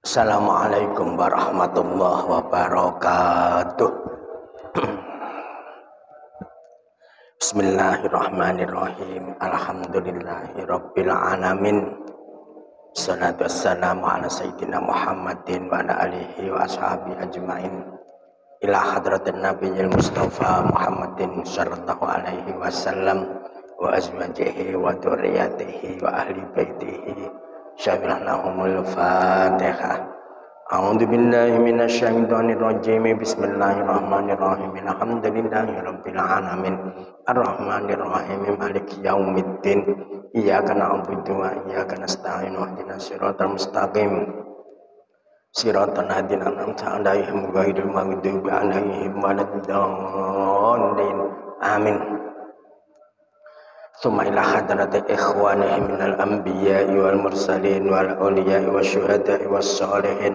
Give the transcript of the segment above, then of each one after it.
Assalamualaikum warahmatullahi wabarakatuh. Bismillahirrahmanirrahim. Alhamdulillahirabbil alamin. Shalatu wassalamu ala sayyidina Muhammadin wa ala alihi wa ashabihi ajmain. Ila hadratin nabiyil mustafa Muhammadin sallallahu alaihi wasallam wa azwajihi wa dzurriyyatihi wa ahli baitihi. Syabirah lahumul fatihah. A'udzu billahi minasyaitonir rajim. Bismillahirrahmanirrahim. Alhamdulillahirabbil alamin. Arrahmanir rahim. Maliki yaumiddin. Iyyaka na'budu wa iyyaka nasta'in. Ihdinas siratal mustaqim. Siratal ladzina an'amta 'alaihim ghairil maghdubi 'alaihim waladdallin. Amin. Tsumma ila hadrati ikhwanihim minal anbiya'i wal mursalin wal awliya'i wasyuhada'i wassalihin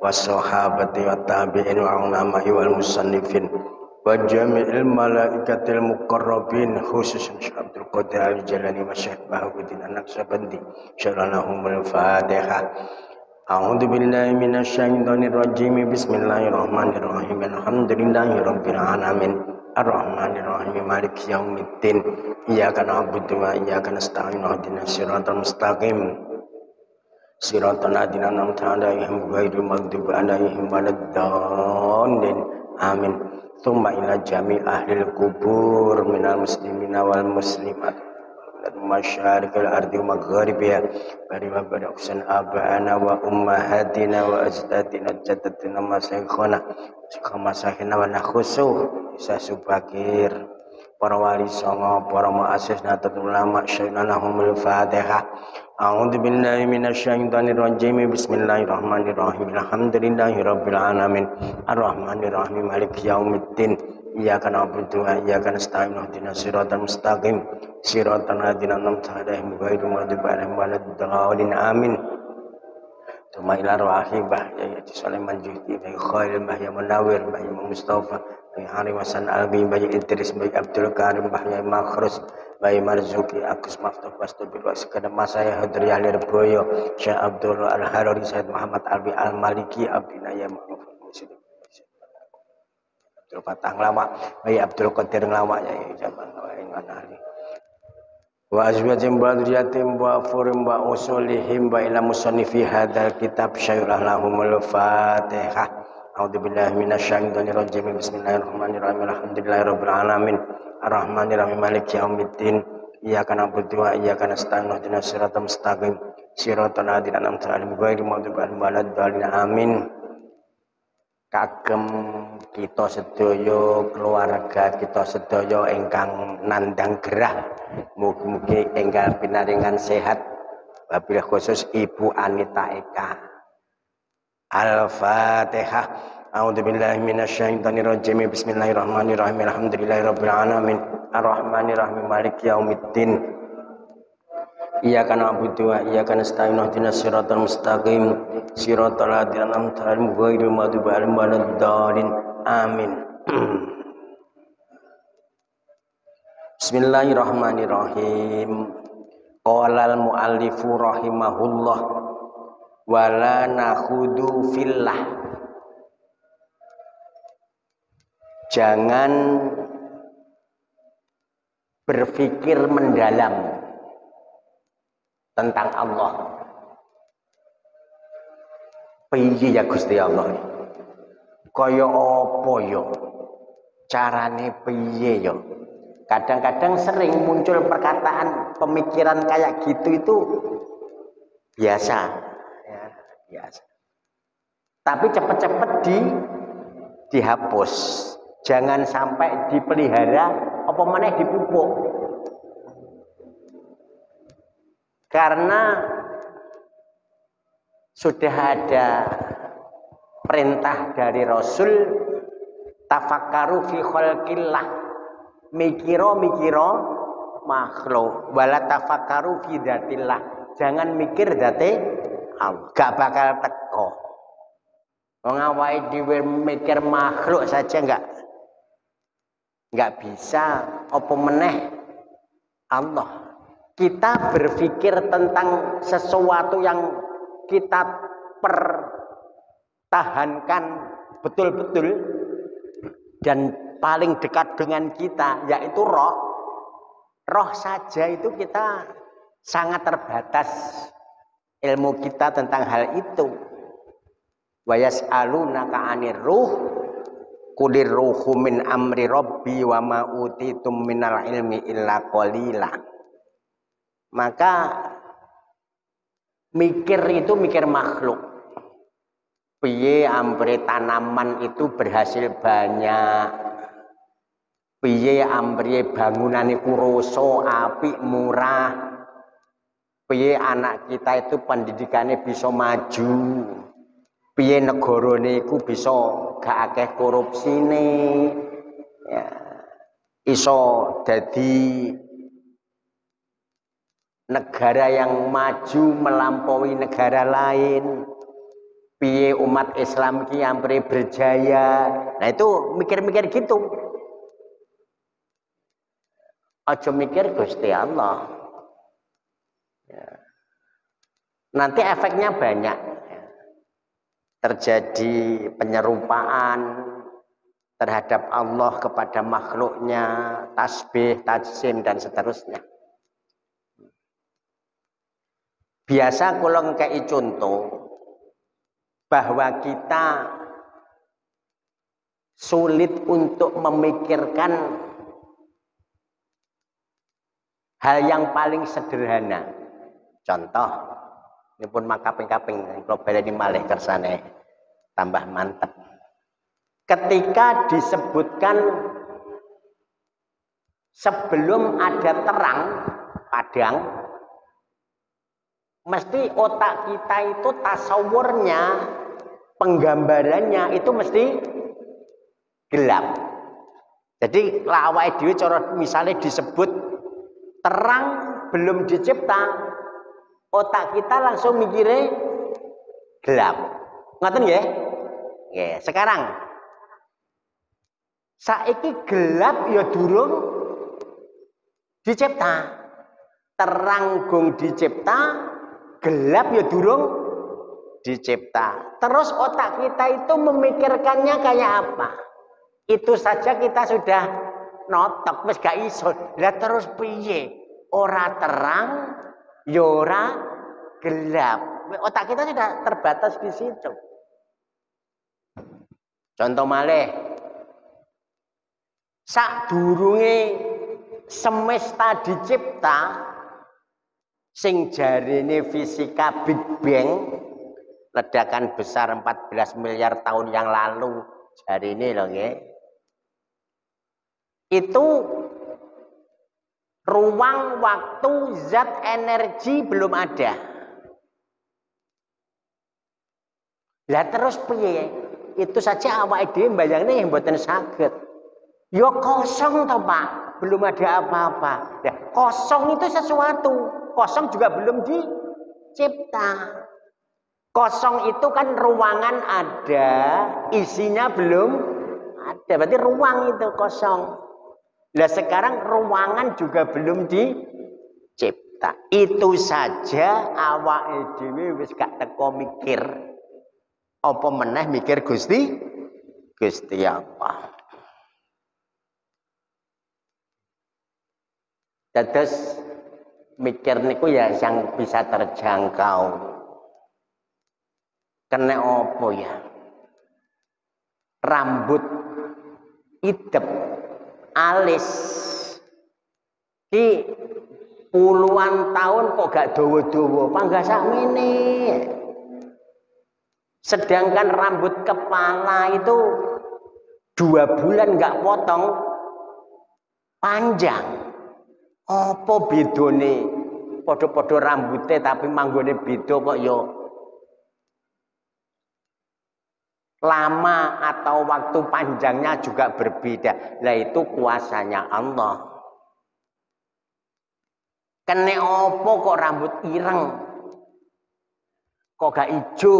wassahabati wat tabi'in wa ulama'i wal musannifin wa jami'il malaikatil muqarrabin khususan Syekh Abdul Qadir Al-Jilani wa Syekh Bahabuddin An-Naqsyabandi syarahumul Fatihah. A'udzu billahi minasyaitonir rajim. Bismillahirrahmanirrahim. Alhamdulillahirabbil alamin. Ar-Rahmanir Rahim. Maliki yaumiddin. Iyyaka na'budu wa iyyaka nasta'in. Ihdinas siratal mustaqim. Siratal ladzina an'amta 'alaihim ghairil maghdubi alaihim waladdallin. Amin. Tsumma ila jami' ahlil kubur minal muslimina wal muslimat masyarikil ardi wa magharibiha bari wa baraksan abana wa ummahatina wa ajdatina jaddatina masaikhana masaikhina wa nakhusu isa subakir para wali songo para muassis nahdlatul ulama syaikhul Fatihah. A'udzu billahi minasyaitonir rajim. Bismillahirrahmanirrahim. Alhamdulillahirabbil alamin. Arrahmanir rahim. Maliki yaumiddin. Iyyaka na'budu wa iyyaka nasta'in. Ihdinas siratal mustaqim. Siratal ladzina an'amta 'alaihim ghairil maghdubi alaihim waladdallin. Amin. Tsumma ila ruhi Mbah Sulaiman Juhdi, Mbah Khairil, Mbah Munawir, Mbah Mustafa, Mbah Hari Hasan Albi, Mbah Idris, Mbah Abdul Karim, Mbah Makhrus, Mbah Marzuki, Agus Maftah Wastubil Wasikadam Masaya Hadri Alir Boyo, Syekh Abdul Al-Harari, Said Muhammad Albi Al-Maliki, Abdinaya Muhammad Muslim, Abdul Fatah Ngelama, Mbah Abdul Qadir Ngelama, ya zaman Ali. Wa azwajim wa dzurriyyatim wa furim wa usulihim wa ila musannifi hadzal kitab syarah lahumul Fatihah. A'udzu billahi minasyaitonir rajim. Bismillahirrahmanirrahim. Alhamdulillahirabbil alamin. Arrahmanir rahim. Maliki yaumiddin. Iyyaka na'budu wa iyyaka nasta'in. Ihdinas siratal mustaqim. Siratal ladzina an'amta 'alaihim ghairil maghdubi alaihim waladdallin. Amin. Kagem kita sedaya keluarga kita sedaya ingkang nandang gerah, mugi-mugi enggal pinaringan sehat, wabil khusus Ibu Anita Eka. Al-Fatihah. A'udzu billahi minasyaitonir rajim. Bismillahirrahmanirrahim. Alhamdulillahirabbil alamin. Arrahmanir rahim. Maliki yaumiddin. Iyyaka na'budu wa iyyaka nasta'in. Ihdinas siratal mustaqim. Siratal ladzina an'amta 'alaihim ghairil maghdubi 'alaihim waladdallin. Amin. Bismillahirrahmanirrahim. Qala al-muallifu rahimahullah wala nakhudu fillah. Jangan berpikir mendalam tentang Allah. Piye ya Gusti Allah? Kaya apa ya? Carane piye ya? Kadang-kadang sering muncul perkataan pemikiran kayak gitu itu biasa, ya, biasa. Tapi cepet-cepet dihapus. Jangan sampai dipelihara, apa maneh dipupuk. Karena sudah ada perintah dari Rasul, tafakkaru fi khalqillah, mikiro makhluk, wala tafakkaru fi dzatillah, jangan mikir dzate Allah, gak bakal teko. Wong awake dhewe mikir makhluk saja enggak bisa, apa meneh Allah. Kita berpikir tentang sesuatu yang kita tahankan betul-betul dan paling dekat dengan kita, yaitu roh. Roh saja itu kita sangat terbatas ilmu kita tentang hal itu. Wa yas'alunaka 'anir ruh qulir ruhu min amri rabbi wa ma utitum minal ilmi illa qalila. Maka mikir itu mikir makhluk. Piye ambre tanaman itu berhasil banyak. Piye ambre bangunan iku roso apik murah. Piye anak kita itu pendidikannya bisa maju. Piye negarane iku bisa gak akeh korupsine. Ya. Iso dadi negara yang maju melampaui negara lain. Piye umat Islam ki ampre berjaya. Nah itu mikir-mikir gitu. Aja mikir Gusti Allah. Ya. Nanti efeknya banyak. Ya. Terjadi penyerupaan terhadap Allah kepada makhluknya, tasbih, tajsim dan seterusnya. Biasa kalau ngekei contoh bahwa kita sulit untuk memikirkan hal yang paling sederhana. Contoh, ini pun makaping-kaping kalau baleni malih kersane tambah mantep. Ketika disebutkan sebelum ada terang padang, mesti otak kita itu tasawurnya, penggambarannya itu mesti gelap. Jadi awake dhewe cara misalnya disebut terang belum dicipta, otak kita langsung mikirnya gelap. Ngoten nggih? Nggih, sekarang saiki gelap ya durung dicipta. Terang gong dicipta, gelap ya durung dicipta. Terus otak kita itu memikirkannya kayak apa? Itu saja kita sudah notok wis gak iso. Lah terus piye? Ora terang, ya ora gelap. Otak kita sudah terbatas di situ. Contoh malih. Sadurunge semesta dicipta, sing jarine fisika Big Bang, ledakan besar 14 miliar tahun yang lalu, jarine lho nggih. Itu ruang, waktu, zat, energi belum ada. Lah terus piye? Itu saja awake dhewe mbayangne yang mboten saged. Ya kosong toh Pak, belum ada apa-apa. Ya, kosong itu sesuatu. Kosong juga belum dicipta. Kosong itu kan ruangan ada, isinya belum ada. Berarti ruang itu kosong. Lah sekarang ruangan juga belum dicipta. Itu saja awake dhewe wis gak teko mikir. Apa meneh mikir Gusti Allah. Dados mikir niku ya yang bisa terjangkau. Kena apa ya? Rambut idep alis di puluhan tahun kok gak dawa-dawa, panggah sakmene. Sedangkan rambut kepala itu 2 bulan gak potong panjang. Apa bedone? Padha-padha rambutnya tapi manggone beda kok yo. Lama atau waktu panjangnya juga berbeda. Lah itu kuasanya Allah. Kene apa kok rambut ireng? Kok gak ijo?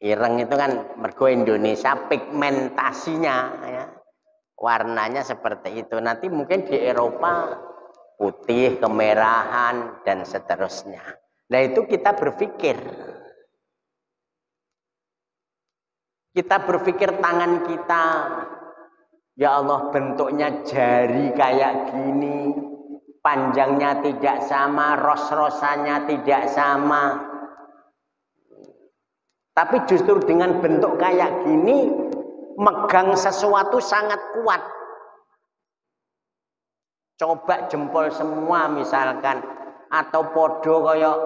Ireng itu kan mergo Indonesia pigmentasinya ya. Warnanya seperti itu. Nanti mungkin di Eropa putih, kemerahan dan seterusnya. Nah itu kita berpikir Kita berpikir tangan kita, ya Allah bentuknya jari kayak gini, panjangnya tidak sama, ros-rosannya tidak sama. Tapi justru dengan bentuk kayak gini, megang sesuatu sangat kuat. Coba jempol semua misalkan, atau podo koyok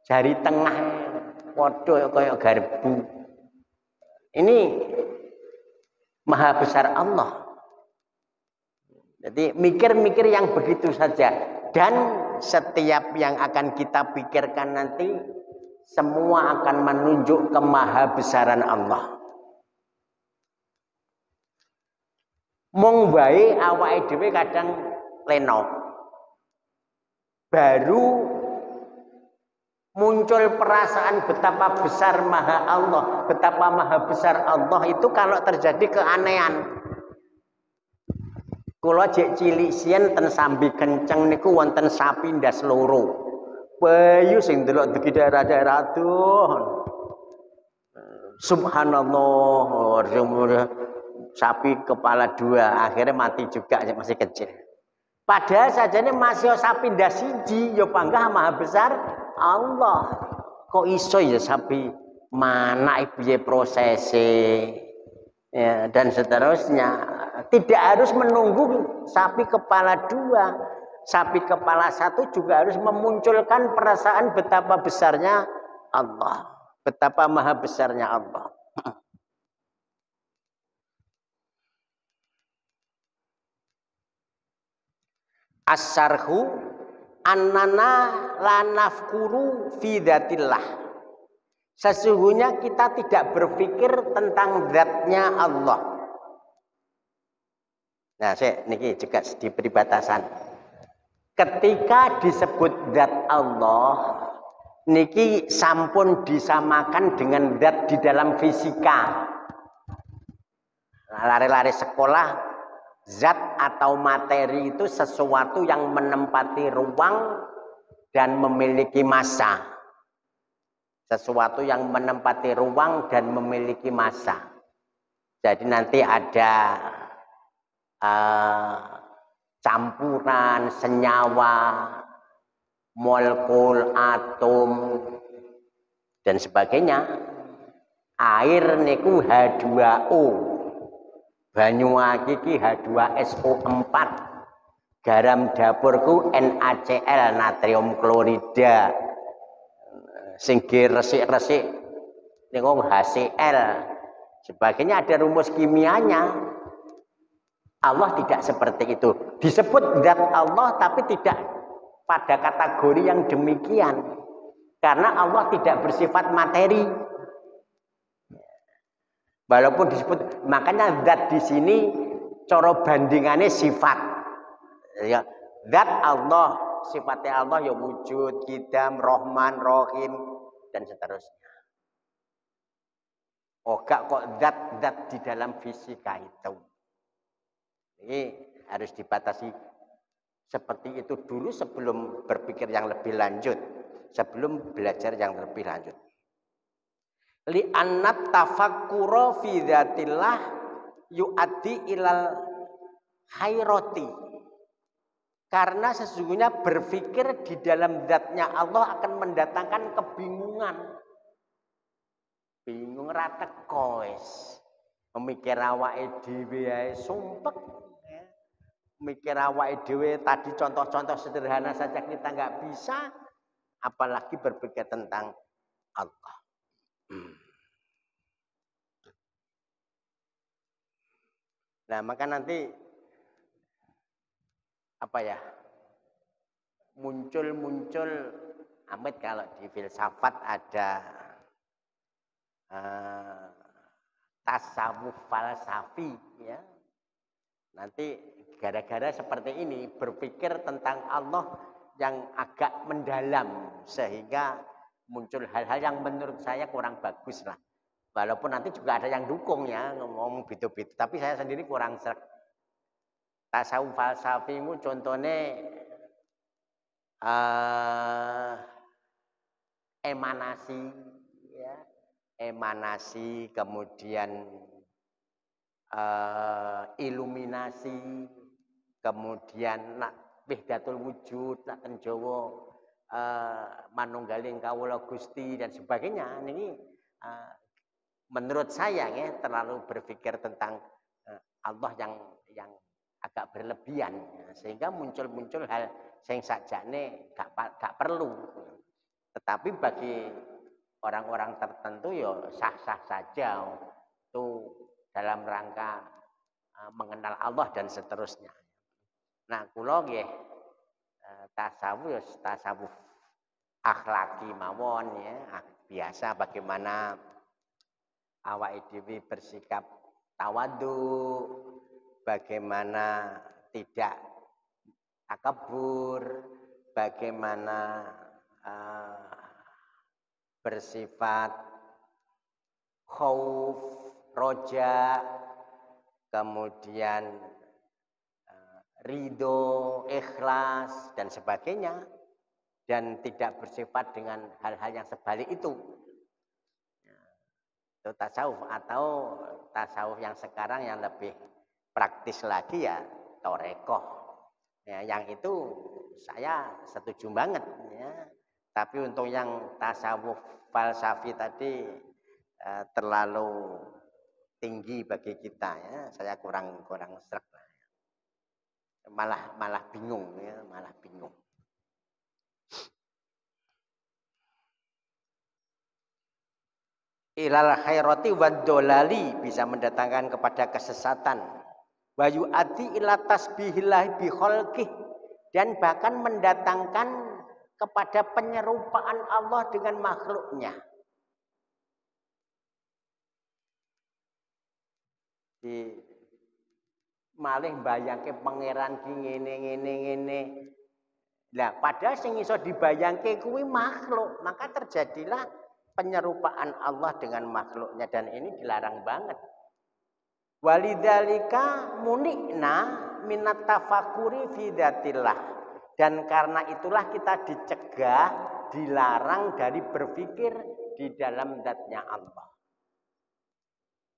jari tengah, podo koyok garbu. Ini maha besar Allah. Jadi mikir-mikir yang begitu saja. Dan setiap yang akan kita pikirkan nanti, semua akan menunjuk ke maha besaran Allah. Mong wae awake dhewe kadang leno. Baru muncul perasaan betapa besar maha Allah, betapa maha besar Allah itu kalau terjadi keanehan. Kula jek cilik siyen ten Sambi Kenceng niku wonten sapi ndas loro. Bayu sing delok di daerah-daerah aduh. Subhanallah, sapi kepala 2 akhirnya mati juga masih kecil. Padahal sajane masih sapi ndas siji ya panggah maha besar Allah. Kok iso ya sapi mana piye prosese ya, dan seterusnya. Tidak harus menunggu sapi kepala 2, sapi kepala 1 juga harus memunculkan perasaan betapa besarnya Allah, betapa maha besarnya Allah. As-sarhu annana la nafkuru fi dzatillah. Sesungguhnya kita tidak berpikir tentang zatnya Allah. Nah, saya niki juga di peribatasan. Ketika disebut zat Allah, niki sampun disamakan dengan zat di dalam fisika. Nah, lari-lari sekolah, zat atau materi itu sesuatu yang menempati ruang dan memiliki massa. Sesuatu yang menempati ruang dan memiliki massa. Jadi nanti ada campuran senyawa, molekul, atom dan sebagainya. Air niku H2O, banyu iki H2SO4, garam dapurku NaCl, natrium klorida, sing resik-resik niku HCl. Sebagainya ada rumus kimianya. Allah tidak seperti itu. Disebut zat Allah tapi tidak pada kategori yang demikian. Karena Allah tidak bersifat materi. Walaupun disebut, makanya zat di sini cara bandingannya sifat. Ya, zat Allah, sifatnya Allah ya wujud, qidam, Rahman, Rahim dan seterusnya. Oh, gak kok zat-zat di dalam fisika itu. Ini harus dibatasi seperti itu dulu sebelum berpikir yang lebih lanjut, sebelum belajar yang lebih lanjut. Li annat tafakkura fi dzatillah yu'addi ilal khairati. Karena sesungguhnya berpikir di dalam zatnya Allah akan mendatangkan kebingungan. Bingung ra teko wis. Memikir awake dhewe ae sumpek. Mikir awake dhewe tadi contoh-contoh sederhana saja kita nggak bisa, apalagi berpikir tentang Allah. Nah, maka nanti apa ya? Muncul Amit kalau di filsafat ada tasawuf falsafi ya. Nanti gara-gara seperti ini berpikir tentang Allah yang agak mendalam sehingga muncul hal-hal yang menurut saya kurang bagus lah. Walaupun nanti juga ada yang dukung ya ngomong gitu-gitu, tapi saya sendiri kurang sreg. Tasawuf falsafi itu contohnya emanasi ya. emanasi, kemudian iluminasi, kemudian wahdatul wujud, nak ten Jawa manunggaling kawula Gusti dan sebagainya. Ini menurut saya ya terlalu berpikir tentang Allah yang agak berlebihan ya, sehingga muncul hal sing sakjane gak perlu. Tetapi bagi orang-orang tertentu ya sah-sah saja itu dalam rangka mengenal Allah dan seterusnya. Nah, kula nggih tasawuf akhlaki mawon ya, biasa bagaimana awake dhewe bersikap tawadhu, bagaimana tidak takabur, bagaimana bersifat khauf, roja, kemudian ridho, ikhlas dan sebagainya, dan tidak bersifat dengan hal-hal yang sebalik itu. Itu tasawuf, atau tasawuf yang sekarang yang lebih praktis lagi ya torekoh. Ya, yang itu saya setuju banget ya. Tapi untuk yang tasawuf falsafi tadi terlalu tinggi bagi kita ya. Saya kurang sreg. Malah bingung ya, malah bingung. Ilal khairati wad dolali, bisa mendatangkan kepada kesesatan. Wa yu'addi ila tasbihillah bi khalqih, dan bahkan mendatangkan kepada penyerupaan Allah dengan makhluknya. Di malih bayangke pangeran ki ngene. Lah padahal sing iso dibayangke kuwi makhluk, maka terjadilah penyerupaan Allah dengan makhluknya, dan ini dilarang banget. Walidzalika munikna minat tafakuri fi dzatillah, dan karena itulah kita dicegah, dilarang dari berpikir di dalam zatnya Allah.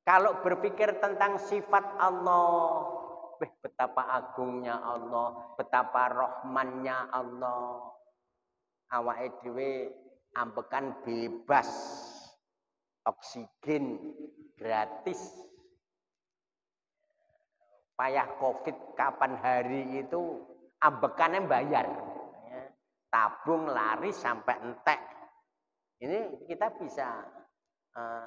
Kalau berpikir tentang sifat Allah, betapa agungnya Allah, betapa rahmannya Allah, awake dhewe ambekan bebas, oksigen gratis. Payah Covid kapan hari itu ambekannya bayar, ya. Tabung laris sampai entek. Ini kita bisa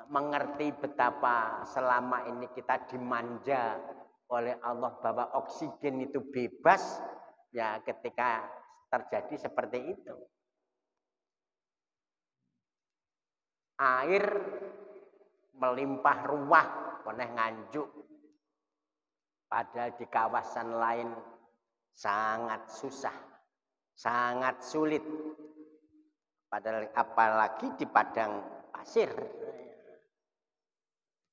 mengerti betapa selama ini kita dimanja oleh Allah bahwa oksigen itu bebas, ya ketika terjadi seperti itu. Air melimpah ruah, koneh nganjuk, padahal di kawasan lain sangat susah, sangat sulit. Padahal apalagi di padang pasir.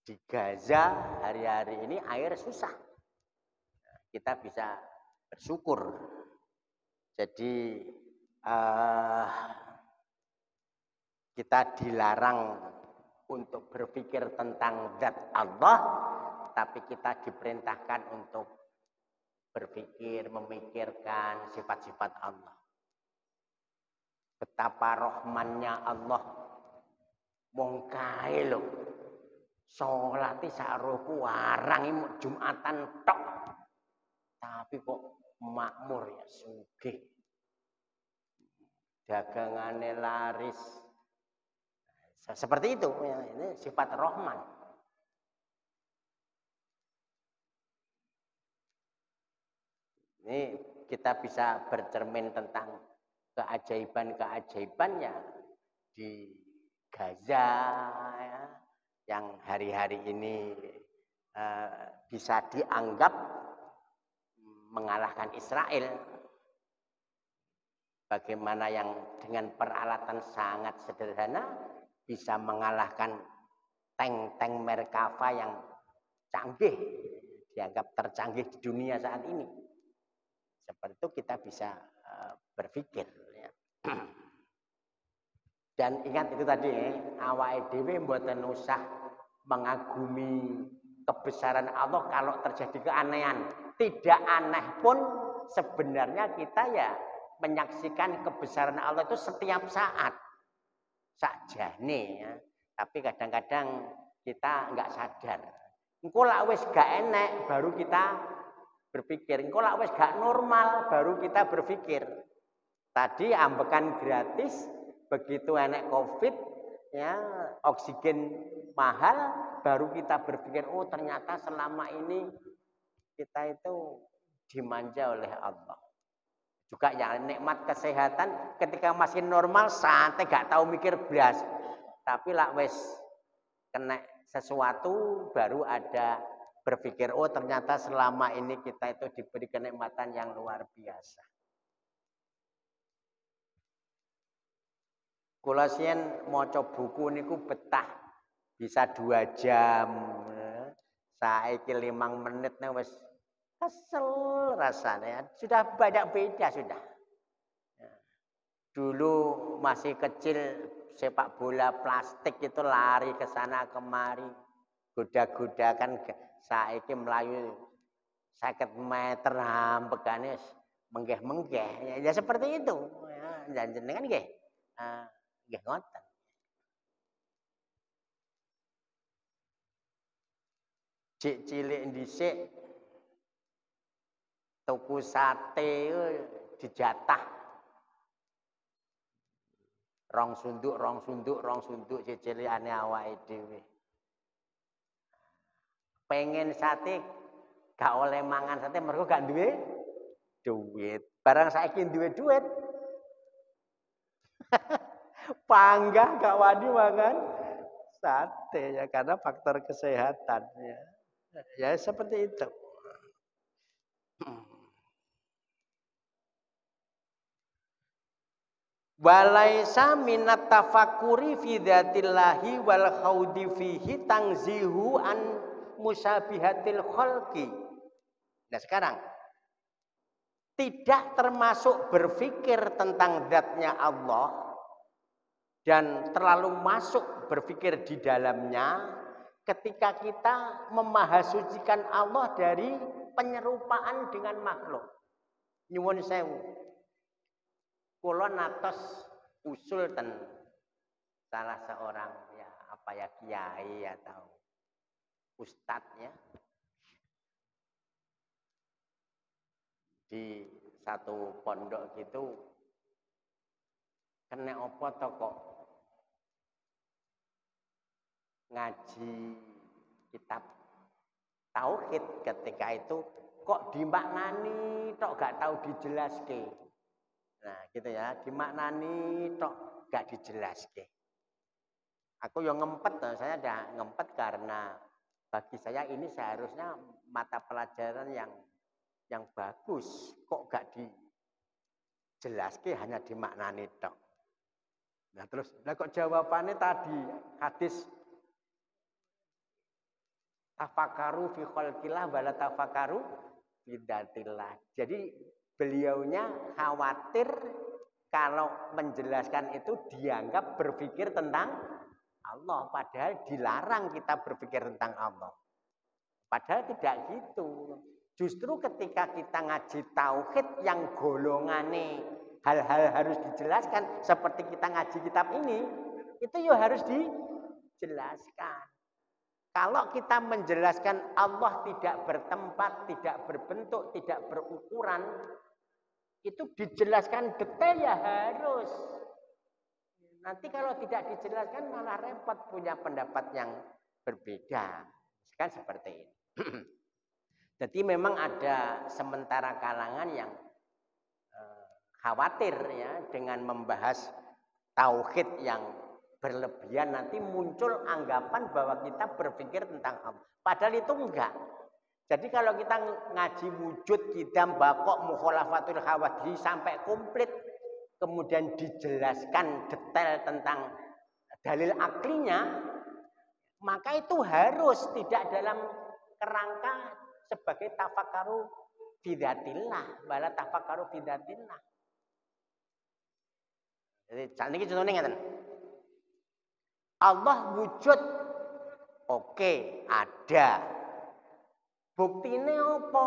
Di Gaza hari-hari ini air susah. Kita bisa bersyukur. Jadi kita dilarang untuk berpikir tentang zat Allah, tapi kita diperintahkan untuk berpikir, memikirkan sifat-sifat Allah. Betapa rahmannya Allah. Wong kae lho. Salate saroku warang Jumatan tok. Tapi kok makmur ya, sugih. Dagangane laris. Seperti itu ya, ini sifat Rahman. Ini kita bisa bercermin tentang keajaiban-keajaibannya di Gaza ya, yang hari-hari ini bisa dianggap mengalahkan Israel. Bagaimana yang dengan peralatan sangat sederhana bisa mengalahkan tank-tank Merkava yang canggih, dianggap tercanggih di dunia saat ini. Seperti itu kita bisa berpikir. Ya. Dan ingat itu tadi awake dhewe mboten usah mengagumi kebesaran Allah kalau terjadi keanehan. Tidak aneh pun sebenarnya kita ya menyaksikan kebesaran Allah itu setiap saat. Sakjane ya. Tapi kadang-kadang kita nggak sadar. Engko lak wis gak enek baru kita berpikir. Engko lak wis gak normal baru kita berpikir. Tadi ambekan gratis, begitu enek Covid, ya oksigen mahal, baru kita berpikir, oh ternyata selama ini kita itu dimanja oleh Allah. Juga yang nikmat kesehatan, ketika masih normal, santai gak tahu mikir belas. Tapi lah wes kena sesuatu, baru ada berpikir, oh ternyata selama ini kita itu diberi kenikmatan yang luar biasa. Kula sien maca buku niku betah bisa 2 jam. Saiki 5 menit nih wis kesel rasanya. Sudah banyak beda sudah. Dulu masih kecil sepak bola plastik itu lari ke sana kemari. Goda-goda kan saiki melayu 50 meter hampekane menggeh-menggeh. Ya seperti itu. Ya jenengan nggih. Nggih ngoten. Cik cilik dhisik tuku sate dijatah. Rong sunduk cicilikane awake dhewe. Pengen sate gak oleh mangan sate mergo gak duwe duit. Barang saiki duwe duit. Panggah gak wani mangan sate ya karena faktor kesehatan ya. Ya seperti itu. Walaisa minat tafakkuri fi dzatillahi wal khaudi fihi tangzihu an musabihatil khalqi. Nah sekarang tidak termasuk berpikir tentang zatnya Allah dan terlalu masuk berpikir di dalamnya ketika kita memahasucikan Allah dari penyerupaan dengan makhluk. Nyuwun sewu. Kula natos usul ten salah seorang ya apa ya kiai atau ustadznya di satu pondok gitu kena apa to kok ngaji kitab tauhid ketika itu kok dimaknani tok gak tahu dijelaske. Nah, gitu ya, dimaknani tok gak dijelaske. Aku yang ngempet, saya udah ngempet karena bagi saya ini seharusnya mata pelajaran yang bagus, kok gak dijelaske hanya dimaknani tok. Nah terus, kok jawabannya tadi hadis tafakaru fi khalqillah wala tafakaru fi dzatillah. Jadi beliaunya khawatir kalau menjelaskan itu dianggap berpikir tentang Allah. Padahal dilarang kita berpikir tentang Allah. Padahal tidak gitu. Justru ketika kita ngaji tauhid yang golongane hal-hal harus dijelaskan. Seperti kita ngaji kitab ini. Itu ya harus dijelaskan. Kalau kita menjelaskan Allah tidak bertempat, tidak berbentuk, tidak berukuran, itu dijelaskan detail ya harus. Nanti kalau tidak dijelaskan malah repot punya pendapat yang berbeda. Kan seperti ini. Jadi memang ada sementara kalangan yang khawatir ya dengan membahas tauhid yang berlebihan nanti muncul anggapan bahwa kita berpikir tentang Allah. Padahal itu enggak. Jadi kalau kita ngaji wujud, qidam, baqo, mukhalafatul hawadhi sampai komplit, kemudian dijelaskan detail tentang dalil aklinya, maka itu harus tidak dalam kerangka sebagai tafakaru fi dzatillah, wala tafakaru fi dzatillah. Jadi caniki contohnya ngeten. Allah wujud. Oke, ada. Buktine apa?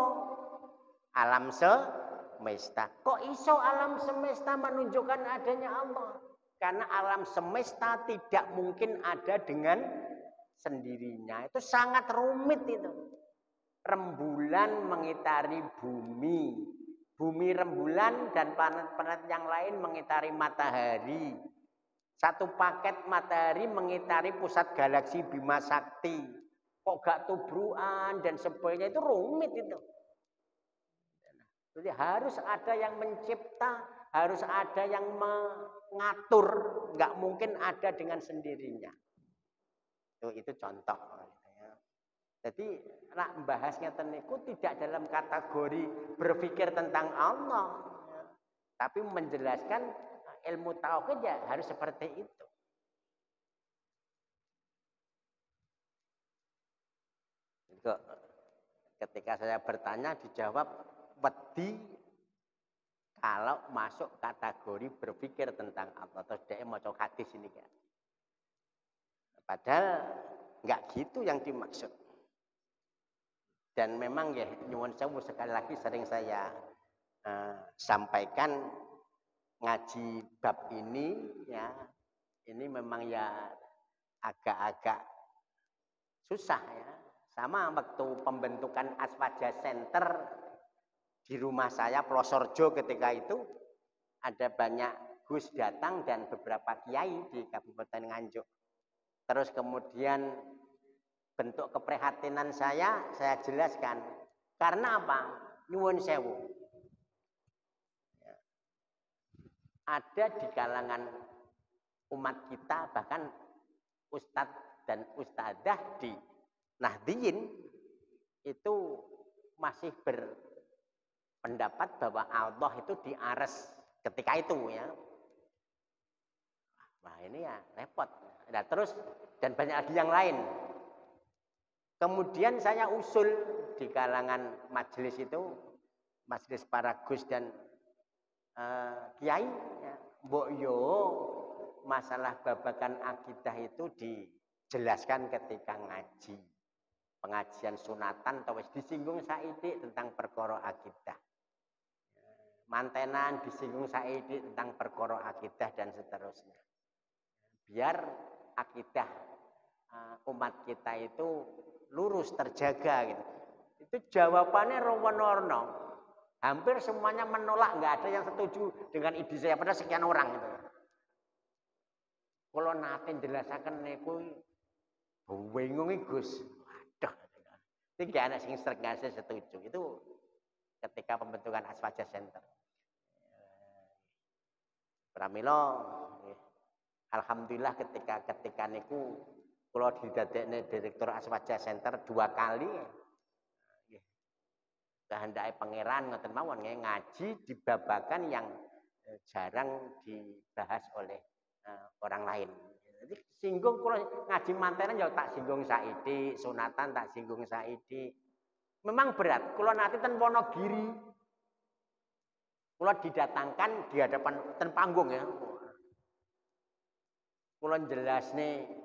Alam semesta. Kok iso alam semesta menunjukkan adanya Allah? Karena alam semesta tidak mungkin ada dengan sendirinya. Itu sangat rumit itu. Rembulan mengitari bumi. Bumi rembulan dan planet-planet yang lain mengitari matahari. Satu paket matahari mengitari pusat galaksi Bima Sakti. Kok gak tubruan dan sebagainya, itu rumit itu. Jadi harus ada yang mencipta, harus ada yang mengatur. Gak mungkin ada dengan sendirinya. Itu contoh. Jadi nak membahasnya teniku tidak dalam kategori berpikir tentang Allah, tapi menjelaskan ilmu tauhid ya harus seperti itu. Ketika saya bertanya dijawab wedi kalau masuk kategori berpikir tentang Allah. Terus dia mau coba hadis ini kan. Padahal nggak gitu yang dimaksud. Dan memang ya nyuwun sewu sekali lagi sering saya sampaikan ngaji bab ini ya, ini memang ya agak-agak susah ya. Sama waktu pembentukan Aswaja Center di rumah saya Plosorjo ketika itu ada banyak Gus datang dan beberapa kiai di Kabupaten Nganjuk. Terus kemudian bentuk keprihatinan saya jelaskan. Karena apa? Nyuwun sewu. Ada di kalangan umat kita, bahkan ustadz dan ustadzah di Nahdliyin itu masih berpendapat bahwa Allah itu di ares ketika itu ya. Wah ini ya repot. Nah, terus dan banyak lagi yang lain. Kemudian saya usul di kalangan majelis itu, majelis para gus dan kiai, ya, mbok yo masalah babakan akidah itu dijelaskan ketika ngaji. Pengajian sunatan atau disinggung saiki tentang perkara akidah. Mantenan disinggung saiki tentang perkara akidah dan seterusnya. Biar akidah umat kita itu lurus terjaga gitu. Itu jawabannya rowonorno. Hampir semuanya menolak, nggak ada yang setuju dengan ide saya pada sekian orang gitu. Kalau nate jelasaken niku bingung Gus. Waduh. Iki anak sing ngasih setuju. Itu ketika pembentukan Aswaja Center. Pramila alhamdulillah ketika niku kula didadekne direktur Aswaja Center 2 kali. Kehendake pangeran ngoten mawon ngaji di babakan yang jarang dibahas oleh orang lain. Jadi singgung kula ngaji mantenan ya tak singgung saiki, sunatan tak singgung saiki. Memang berat. Kula nate ten Wonogiri. Kula didatangkan di hadapan ten panggung ya. Kula jelasne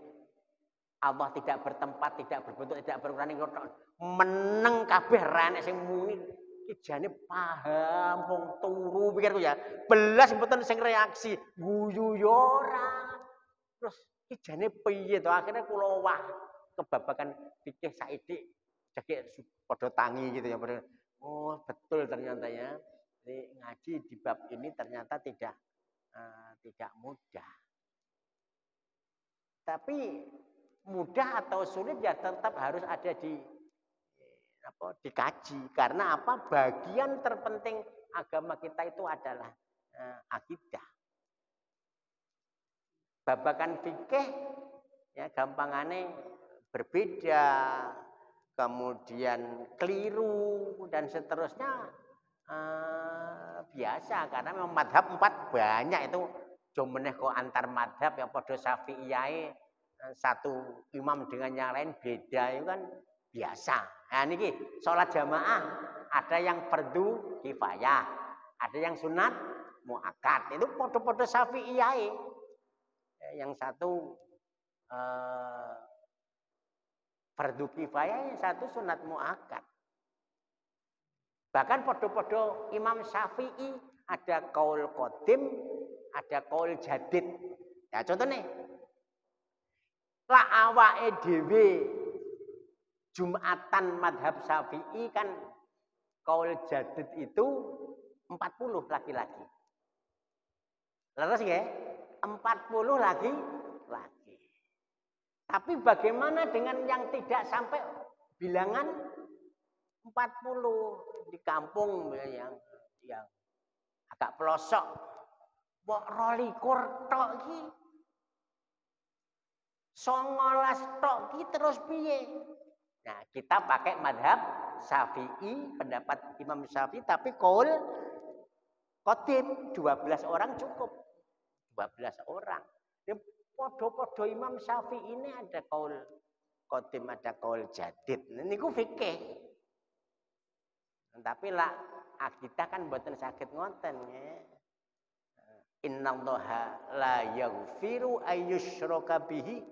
Allah tidak bertempat, tidak berbentuk, tidak berukuran. Meneng kabeh ra nek sing muni iki jane paham wong turu pikirku ya. Belas mboten sing reaksi, guyu yo ora. Terus iki jane piye to? Akhirnya kula wah kebabakan fikih saiki jek padha tangi gitu ya. Oh, betul ternyata ya. Jadi ngaji di bab ini ternyata tidak mudah. Tapi mudah atau sulit ya tetap harus ada dikaji. Karena apa? Bagian terpenting agama kita itu adalah akidah. Babakan fikih ya gampangane berbeda, kemudian keliru dan seterusnya biasa karena memang madhab 4 banyak itu jomeneh kok antar madhab ya padha Syafi'iyah satu imam dengan yang lain beda itu kan biasa. Nah niki sholat jamaah ada yang fardu kifayah, ada yang sunat muakkad. Itu podo-podo Syafi'iyah. Yang satu fardu kifayah, yang satu sunat muakkad. Bahkan podo-podo Imam Syafi'i ada kaul qadim, ada kaul jadid. Ya contoh nih, la awake dhewe Jumatan madhab Syafi'i kan kaul jadid itu 40 laki-laki. Leres ya? 40 laki. Tapi bagaimana dengan yang tidak sampai bilangan 40 di kampung yang agak pelosok? Kok 22 tok iki? 19 tok iki terus piye? Nah, kita pakai madhab Syafi'i, pendapat Imam Syafi'i, tapi kaul qadim 12 orang cukup. 12 orang. Podo-podo Imam Syafi'i ini ada kaul qadim, ada kaul jadid. Niku fikih. Tapi lah kita kan mboten saged ngoten ya. Innallaha la yaghfiru ayyusyraka bihi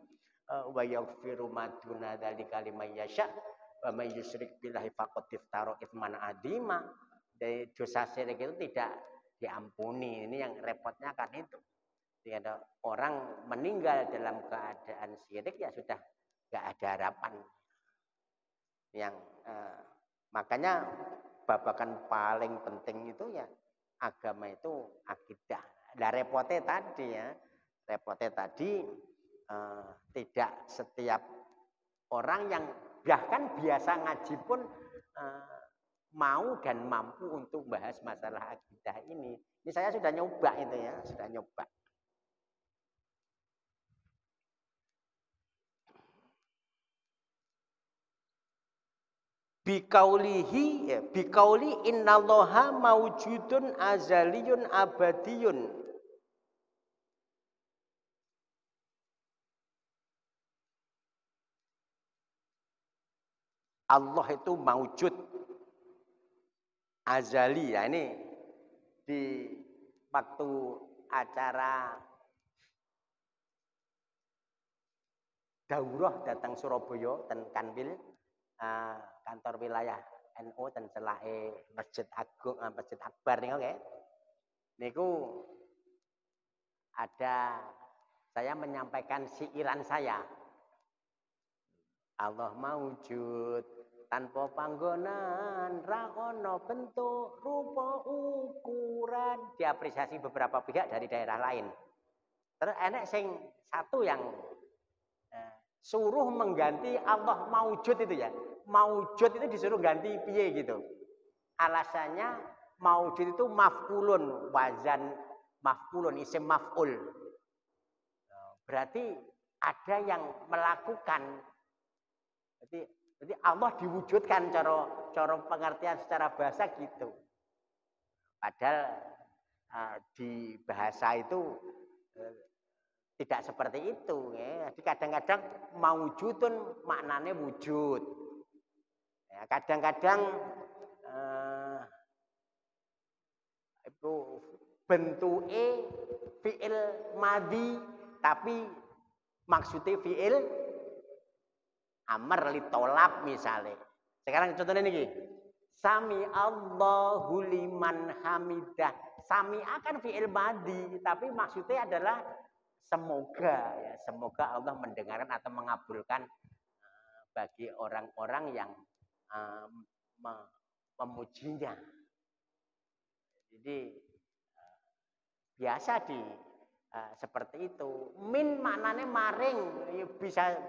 wa yaghfiru ma duna dzalika liman yasha wa may yusyrik billahi faqad iftara itsman adzima. Dari dosa syirik itu tidak diampuni. Ini yang repotnya kan itu. Jadi ada orang meninggal dalam keadaan syirik, ya sudah nggak ada harapan. Yang makanya babakan paling penting itu ya agama itu akidah. Nah repotnya tadi ya, tidak setiap orang yang bahkan biasa ngaji pun mau dan mampu untuk bahas masalah akidah ini. Ini saya sudah nyoba itu ya, sudah nyoba. Bikauli innallaha maujudun azaliyun abadiyun. Allah itu maujud azali. Ya ini di waktu acara daurah datang Surabaya dan Kanwil, kantor wilayah NU dan selae Masjid Agung, Masjid Akbar nih, oke. Niku ada saya menyampaikan siiran saya. Allah maujud tanpa panggonan, ra ono bentuk, rupa, ukuran. Diapresiasi beberapa pihak dari daerah lain. Terus enek sing satu yang suruh mengganti Allah maujud itu ya. Maujud itu disuruh ganti piye gitu. Alasannya maujud itu maf'ulun, wazan maf'ulun, isim maf'ul. Berarti ada yang melakukan. Jadi Allah diwujudkan cara pengertian secara bahasa gitu. Padahal di bahasa itu tidak seperti itu. Ya. Jadi kadang-kadang maujudun maknanya wujud. Ya, kadang-kadang itu bentuknya fi'il madhi tapi maksudnya fi'il amr li tolab misalnya. Sekarang contohnya ini. Sami Allahu liman hamidah. Sami akan fi'il madhi tapi maksudnya adalah semoga ya, semoga Allah mendengarkan atau mengabulkan bagi orang-orang yang memujinya. Jadi biasa seperti itu. Min maknanya maring, ya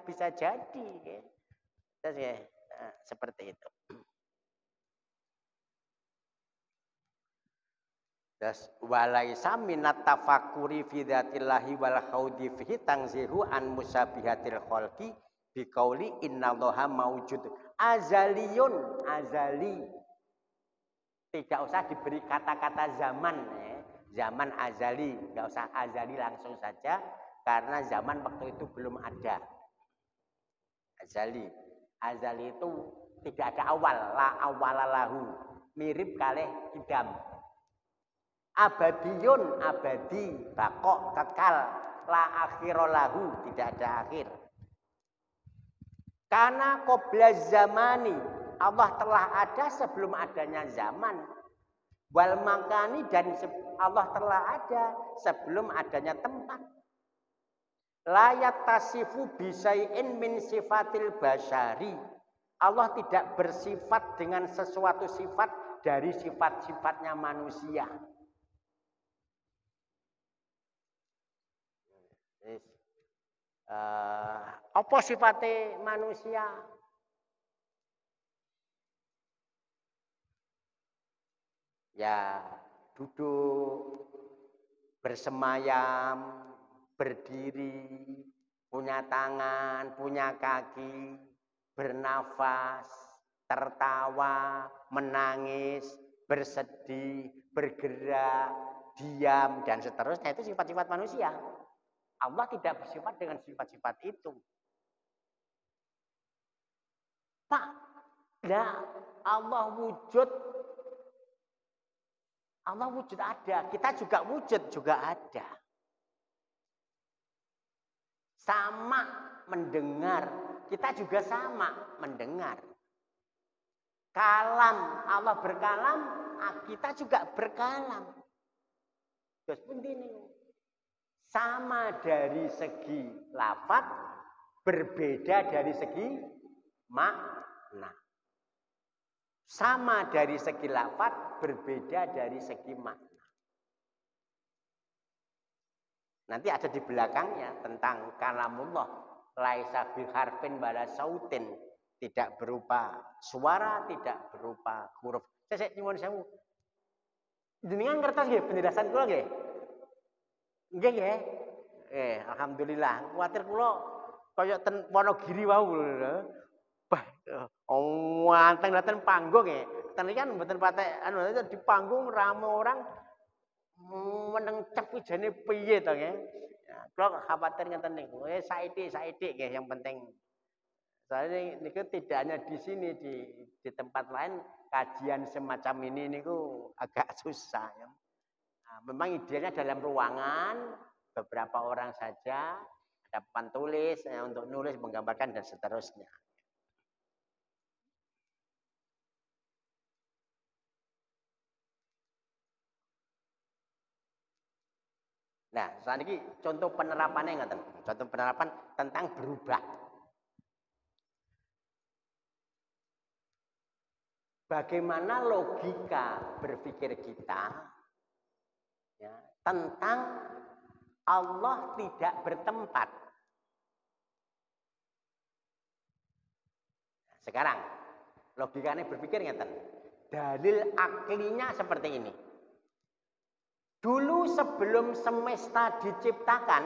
bisa jadi. Ya. Terus ya, seperti itu. Terus walaisa minat tafakkuri fi dzatillahi wal khaudi fihi tangzihu an musabihatil khalqi biqauli innallaha maujud azaliyun, azali. Tidak usah diberi kata-kata zaman ya. Zaman azali, enggak usah azali langsung saja karena zaman waktu itu belum ada. Azali. Azali itu tidak ada awal, la awalalahu. Mirip kalih idam. Abadiyun, abadi, bakok, kekal. la akhiralahu, tidak ada akhir. Karena qabla zamani, Allah telah ada sebelum adanya zaman. Wal makani, dan Allah telah ada sebelum adanya tempat. La yattasifu bisai'in min sifatil basyari. Allah tidak bersifat dengan sesuatu sifat dari sifat-sifatnya manusia. Apa sifatnya manusia? Ya, duduk, bersemayam, berdiri, punya tangan, punya kaki, bernafas, tertawa, menangis, bersedih, bergerak, diam, dan seterusnya. Itu sifat-sifat manusia. Allah tidak bersifat dengan sifat-sifat itu. Pak, nah Allah wujud ada. Kita juga wujud juga ada. Sama mendengar. Kita juga sama mendengar. Kalam, Allah berkalam, kita juga berkalam. Terus pun ini. Sama dari segi lafaz, berbeda dari segi makna. Sama dari segi lafaz, berbeda dari segi makna. Nanti ada di belakangnya tentang kalamullah, laisa biharfin wala sautin, tidak berupa suara, tidak berupa huruf. Saya nyuwun sewu. Jenengan ngertos nggih penjelasan kula nggih? Nggih nggih. Alhamdulillah. Kuwatir kula kaya ten Wonogiri wau lho. Bah, wanteng dateng panggung nggih. Ten iki kan mboten patek di panggung rame orang meneng cep ijane piye to nggih. Ya, kula khawatir ngeten niku. Saithik nggih yang penting. Soalnya niku tidak hanya di sini, di tempat lain kajian semacam ini niku agak susah ya. Nah, memang idealnya dalam ruangan beberapa orang saja, ada papan tulis ya, untuk nulis, menggambarkan dan seterusnya. Nah, saat ini contoh penerapannya nggak? Contoh penerapan tentang berubah. Bagaimana logika berpikir kita ya, tentang Allah tidak bertempat. Sekarang logikanya berpikir ngeten. Dalil aklinya seperti ini. Dulu sebelum semesta diciptakan,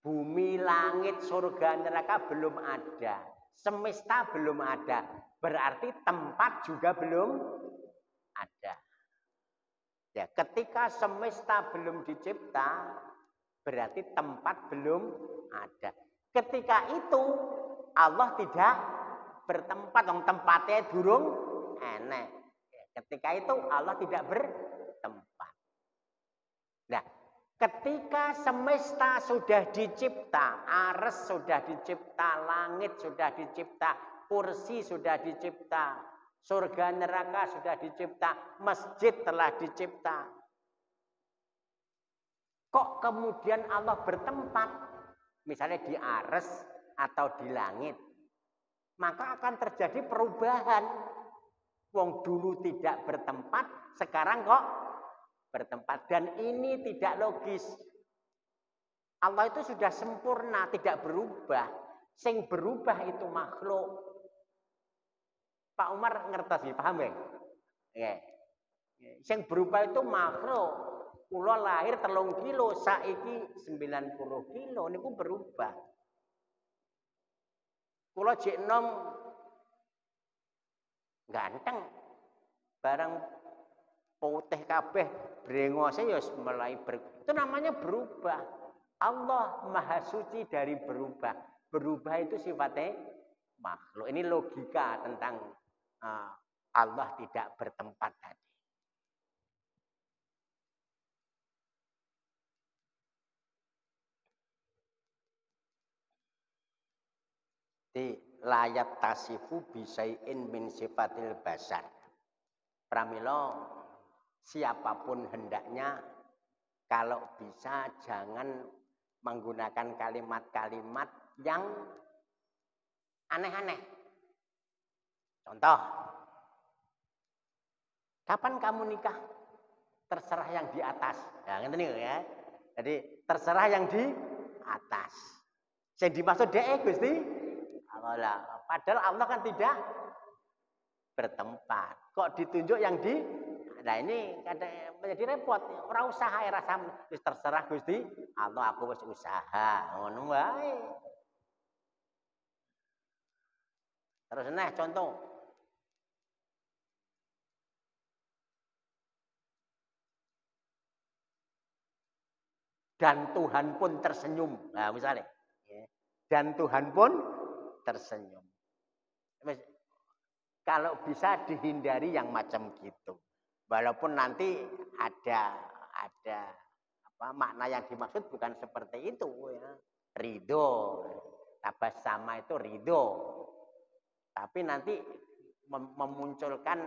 bumi, langit, surga, neraka belum ada. Semesta belum ada. Berarti tempat juga belum ada. Ya, ketika semesta belum dicipta, berarti tempat belum ada. Ketika itu Allah tidak bertempat, tempatnya durung enek. Ketika itu Allah tidak bertempat. Nah, ketika semesta sudah dicipta, ares sudah dicipta, langit sudah dicipta, kursi sudah dicipta, surga neraka sudah dicipta, masjid telah dicipta. Kok kemudian Allah bertempat, misalnya di ares atau di langit, maka akan terjadi perubahan. Wong dulu tidak bertempat, sekarang kok bertempat. Dan ini tidak logis. Allah itu sudah sempurna, tidak berubah. Sing berubah itu makhluk. Pak Umar ngertos sih, paham ya? Yeah. Sing berubah itu makhluk. Kula lahir 3 kilo, saiki 90 kilo, niku berubah. Kula jek enom ganteng, barang putih kabeh, brengose ya mulai itu namanya berubah. Allah maha suci dari berubah. Berubah itu sifatnya makhluk. Ini logika tentang Allah tidak bertempat tadi. Jadi layat tasifu bisai'in min sifatil basar. Pramila siapapun hendaknya kalau bisa jangan menggunakan kalimat-kalimat yang aneh-aneh. Contoh, kapan kamu nikah? Terserah yang di atas. Nah, ngerti nih ya. Jadi terserah yang di atas. Yang dimaksud DE Gusti Allah. Padahal Allah kan tidak bertempat. Kok ditunjuk yang di? Nah ini kadang menjadi repot. Ora usaha rasa terserah Gusti Allah, aku wis usaha. Ngono wae. Terus nah contoh. Dan Tuhan pun tersenyum. Nah misalnya. Dan Tuhan pun tersenyum. Kalau bisa dihindari yang macam gitu. Walaupun nanti ada apa makna yang dimaksud bukan seperti itu ya. Ridho. Tabassama itu ridho. Tapi nanti memunculkan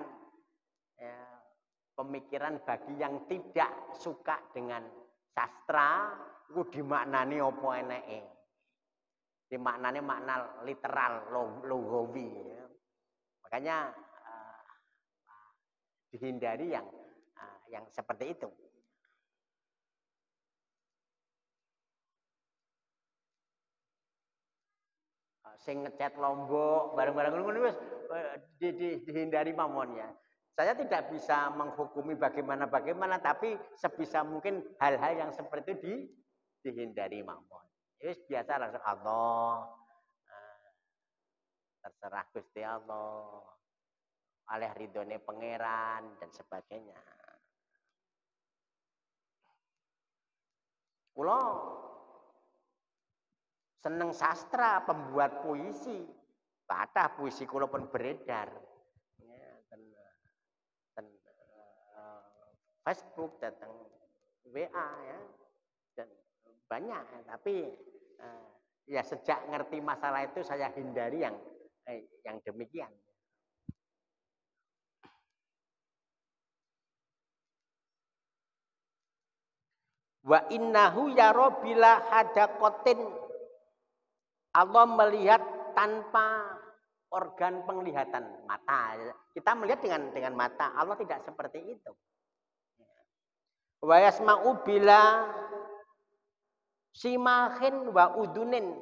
ya, pemikiran bagi yang tidak suka dengan sastra itu dimaknani apa eneke. Dimaknani makna literal logawi ya. Makanya dihindari yang seperti itu. Sing ngecat Lombok bareng-bareng ngono wis dihindari mawon ya. Saya tidak bisa menghukumi bagaimana tapi sebisa mungkin hal-hal yang seperti itu dihindari mawon. Wis biasa langsung Allah. Terserah Gusti Allah. Oleh ridhone pangeran dan sebagainya. Kula seneng sastra, pembuat puisi. Kathah puisi kula pun beredar. Ya, Facebook, datang WA ya. Dan banyak, tapi ya sejak ngerti masalah itu saya hindari yang demikian. Wa innahu yara bila hadaqatin. Allah melihat tanpa organ penglihatan mata. Kita melihat dengan mata. Allah tidak seperti itu. Wa yasma'u bila simahin wa udunin.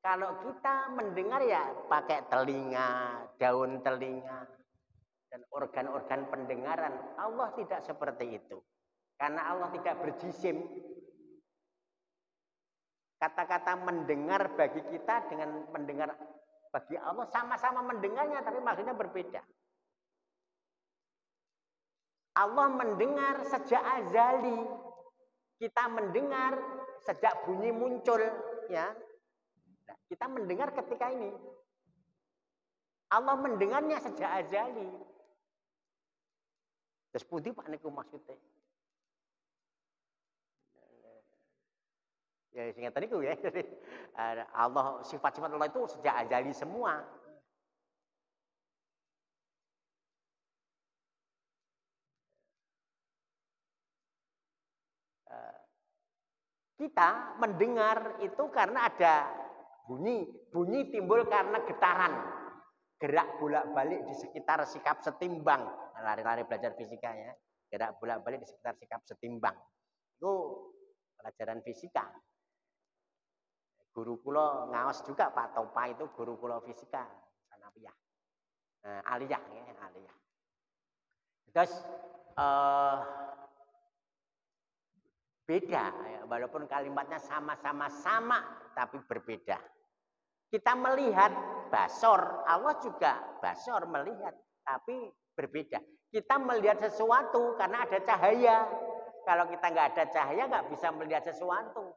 Kalau kita mendengar ya pakai telinga, daun telinga dan organ-organ pendengaran. Allah tidak seperti itu. Karena Allah tidak berjisim. Kata-kata mendengar bagi kita dengan mendengar bagi Allah sama-sama mendengarnya tapi maksudnya berbeda. Allah mendengar sejak azali. Kita mendengar sejak bunyi muncul, ya. Nah, kita mendengar ketika ini. Allah mendengarnya sejak azali. Terus putih Pak niku maksudnya. Ya singkat niku ya. Allah sifat-sifat Allah itu sejak azali semua. Kita mendengar itu karena ada bunyi. Bunyi timbul karena getaran. Gerak bolak-balik di sekitar sikap setimbang. Lari-lari belajar fisika ya. Gerak bolak-balik di sekitar sikap setimbang. Itu pelajaran fisika. Guru kula ngaos juga Pak Topa itu guru kula fisika. Sanawiyah. Aliyah ya, aliyah. Terus beda, ya, walaupun kalimatnya sama-sama tapi berbeda. Kita melihat basor, Allah juga basor melihat, tapi berbeda. Kita melihat sesuatu karena ada cahaya. Kalau kita nggak ada cahaya nggak bisa melihat sesuatu.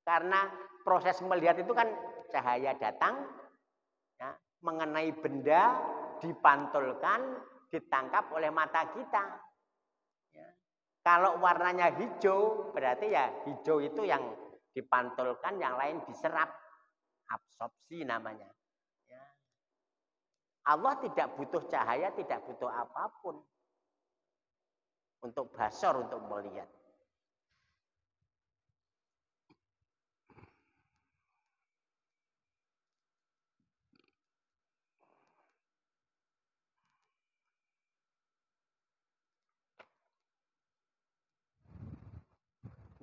Karena proses melihat itu kan cahaya datang, ya, mengenai benda, dipantulkan, ditangkap oleh mata kita. Ya. Kalau warnanya hijau, berarti ya hijau itu yang dipantulkan, yang lain diserap. absorpsi namanya. Ya. Allah tidak butuh cahaya, tidak butuh apapun untuk basor, untuk melihat.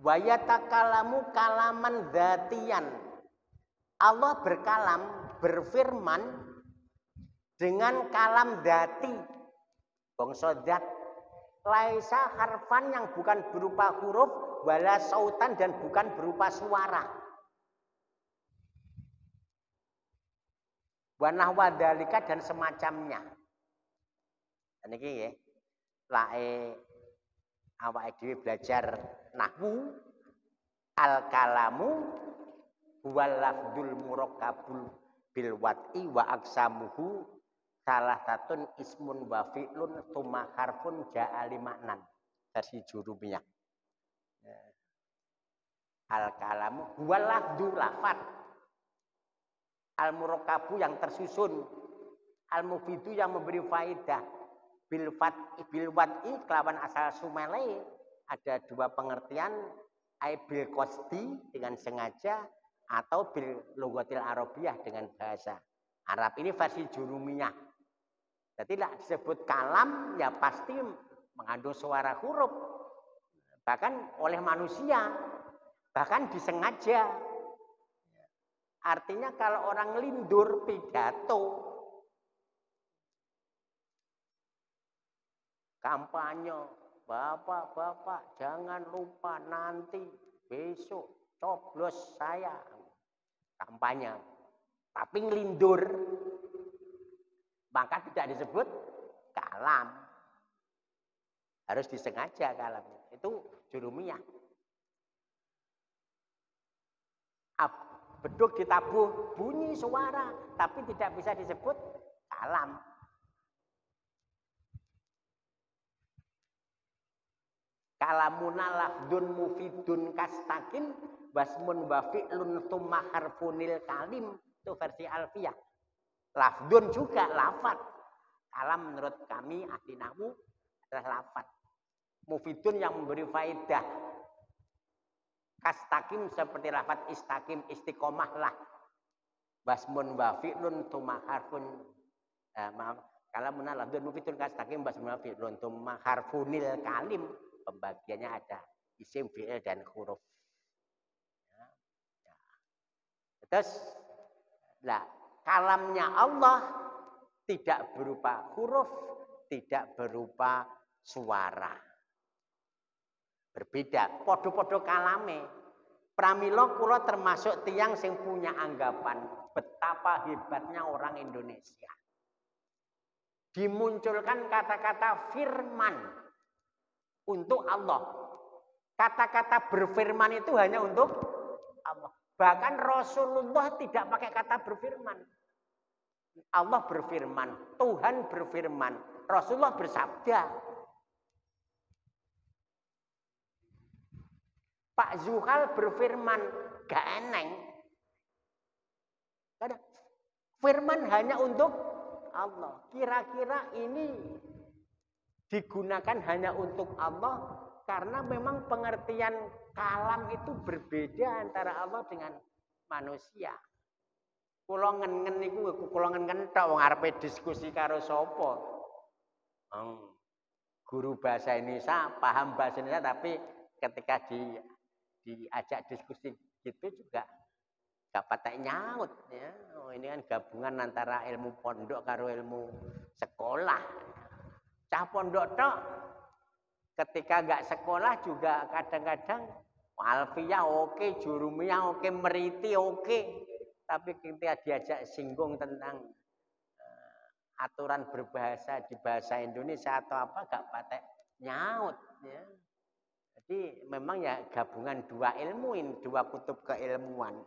Wa yatakalamu kalaman dzatiyan. Allah berkalam, berfirman dengan kalam dzati. Bangsa dzat. Laisa harfan yang bukan berupa huruf, wala sautan dan bukan berupa suara. Wa nahwa dzalika dan semacamnya. Niki nggih. Lae awake dhewe belajar nahwu, al kalamu huwal lafdul murakkabul bil wad'i wa aksamuhu salah satun ismun wa fi'lun tsumma harfun ja'ali maknan. Versi Jurumiyah. Al kalamu huwal lafdu lafat. Al murakkabu yang tersusun. Al mufidu yang memberi faidah. Bil wad'i kelawan asal sumele ada dua pengertian, ai bil qasdi dengan sengaja atau bil lughatil arabiyah dengan bahasa Arab. Ini versi Jurumiyah. Jadi tidak disebut kalam ya pasti mengandung suara huruf. Bahkan oleh manusia, bahkan disengaja. Artinya kalau orang lindur pidato kampanye, bapak-bapak jangan lupa nanti besok coblos saya, kampanye, tapi ngelindur, maka tidak disebut kalam, harus disengaja kalam. Itu Jurumiyah. Beduk ditabuh bunyi suara, tapi tidak bisa disebut kalam. Kalamuna lafdun mufidun kastakin wasmun wa fi'lun tsumma harfunil kalim. Itu versi Alfiyah. Lafdun juga lafat. Kalam menurut kami ahli nahwu adalah lafat. Mufidun yang memberi faedah. Kastakim seperti lafat istakim, istiqomah lah. Wasmun wa fi'lun tsumma harfun. Kalamuna lafdun mufidun kastakim wasmun wa fi'lun tsumma harfunil kalim. Pembagiannya ada isim, fi'il, dan huruf. Ya. Terus, kalamnya Allah tidak berupa huruf, tidak berupa suara. Berbeda, podo-podo kalame. Pramila kula termasuk tiang sing punya anggapan betapa hebatnya orang Indonesia. Dimunculkan kata-kata firman untuk Allah. Kata-kata berfirman itu hanya untuk Allah. Bahkan Rasulullah tidak pakai kata berfirman. Allah berfirman, Tuhan berfirman, Rasulullah bersabda. Pak Zuhal berfirman, gak eneng. Firman hanya untuk Allah. Kira-kira ini digunakan hanya untuk Allah karena memang pengertian kalam itu berbeda antara Allah dengan manusia. Kula ngen-ngen niku kula ngen-ngen tok wong arepe diskusi karo sapa. Guru bahasa Indonesia, paham bahasa Indonesia tapi ketika diajak diskusi gitu juga gak patek nyaut ya. Oh, ini kan gabungan antara ilmu pondok karo ilmu sekolah. Cah pondok tok ketika nggak sekolah juga kadang-kadang Alfiyah oke, Jurumiyah oke, Meriti oke, tapi ketika diajak singgung tentang aturan berbahasa di bahasa Indonesia atau apa nggak patek nyaut ya. Jadi memang ya gabungan dua ilmu ini, dua kutub keilmuan.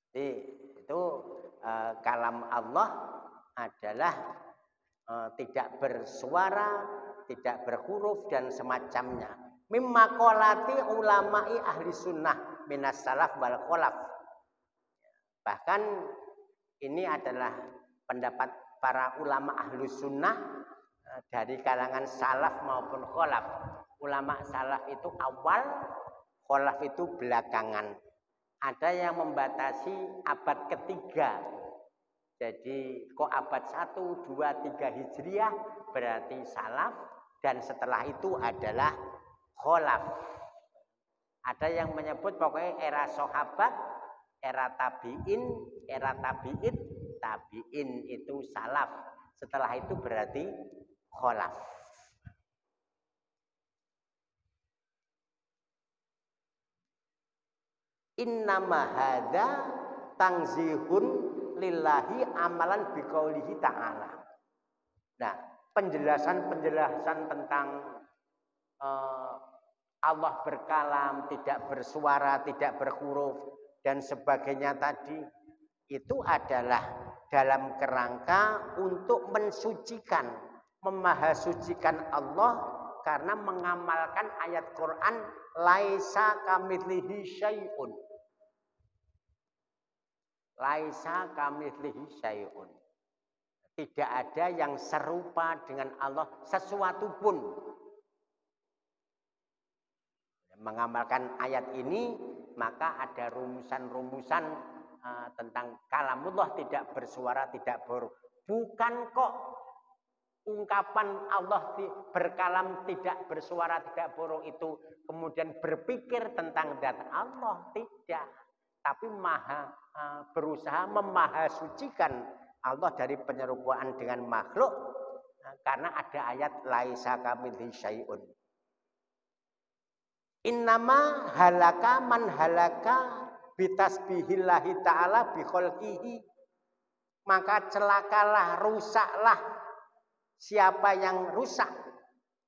Jadi itu kalam Allah adalah tidak bersuara, tidak berhuruf dan semacamnya. mimma qolati ulama'i ahli sunnah minas salaf wal kholaf. Bahkan ini adalah pendapat para ulama ahli sunnah dari kalangan salaf maupun kholaf. Ulama salaf itu awal, kholaf itu belakangan. Ada yang membatasi abad ketiga. Jadi kok abad 1, 2, 3 Hijriah berarti salaf, dan setelah itu adalah kholaf. Ada yang menyebut pokoknya era sahabat, era tabi'in, era tabi'id, tabi'in itu salaf. Setelah itu berarti kholaf. Innama hadza tangzihun lillahi amalan biqaulihi ta'ala. Nah, penjelasan-penjelasan tentang Allah berkalam, tidak bersuara, tidak berhuruf dan sebagainya tadi itu adalah dalam kerangka untuk mensucikan, memahasucikan Allah karena mengamalkan ayat Quran laisa kamitslihi syai'un. Laisa kamitslihi syai'un. Tidak ada yang serupa dengan Allah sesuatu pun. Mengamalkan ayat ini maka ada rumusan-rumusan tentang kalamullah, tidak bersuara, tidak berhuruf. Bukan kok ungkapan Allah berkalam, tidak bersuara, tidak berhuruf itu kemudian berpikir tentang zat Allah, tidak. Tapi berusaha memahasucikan Allah dari penyerupaan dengan makhluk karena ada ayat laisa kamitslihi syai'un. Innama halaka man halaka bitasbihillahi ta'ala bi khalqihi. Maka celakalah, rusaklah siapa yang rusak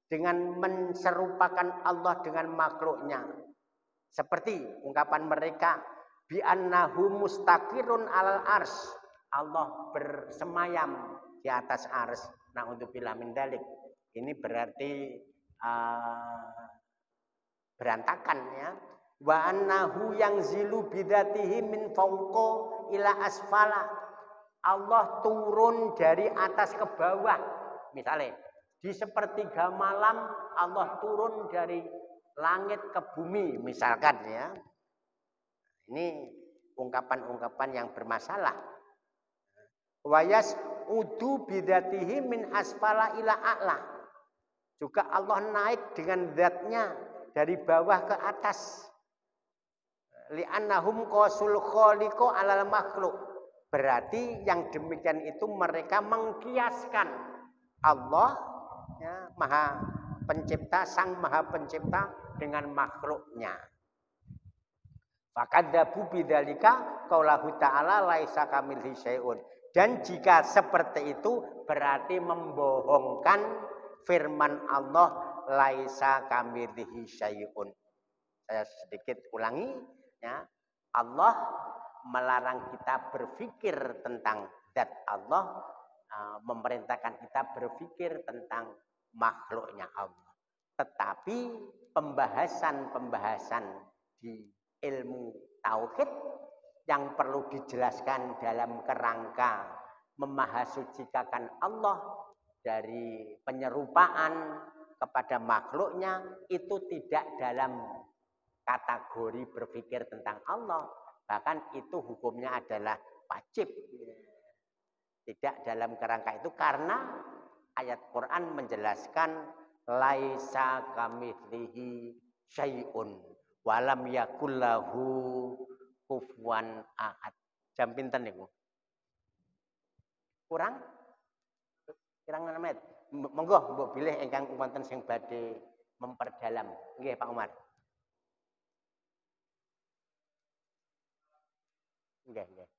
dengan menserupakan Allah dengan makhluknya. Seperti ungkapan mereka bi annahu mustaqirun alal ars. Allah bersemayam di atas ars. Na'udzubillah min dzalik. Ini berarti berantakan ya. Wa annahu yanzilu bidzatihi min fawqa ila asfala. Allah turun dari atas ke bawah. Misalnya di sepertiga malam Allah turun dari langit ke bumi misalkan ya. Ini ungkapan-ungkapan yang bermasalah. Wa yas'udu bidzatihi min asfala ila a'la. Juga Allah naik dengan zatnya dari bawah ke atas. Li'annahum qasul khaliqu 'alal makhluk. Berarti yang demikian itu mereka mengkiaskan Allah ya, Maha Pencipta, Sang Maha Pencipta dengan makhluknya. Fakadzabu bidzalika qaulahu ta'ala laisa kamitslihi syai'un. Dan jika seperti itu berarti membohongkan firman Allah laisa kamitslihi syai'un. Saya sedikit ulangi ya. Allah melarang kita berpikir tentang zat Allah, memerintahkan kita berpikir tentang makhluknya Allah. Tetapi pembahasan-pembahasan di ilmu tauhid yang perlu dijelaskan dalam kerangka memahasucikan Allah dari penyerupaan kepada makhluknya itu tidak dalam kategori berpikir tentang Allah, bahkan itu hukumnya adalah wajib, tidak dalam kerangka itu karena ayat Quran menjelaskan laisa kamitslihi syai'un walam yakullahu kufuwan ahad. Jam pinten niku? Kurang 6 menit. Monggo mbok bilih ingkang wonten sing badhe memperdalam. Nggih Pak Umar. Nggih, nggih.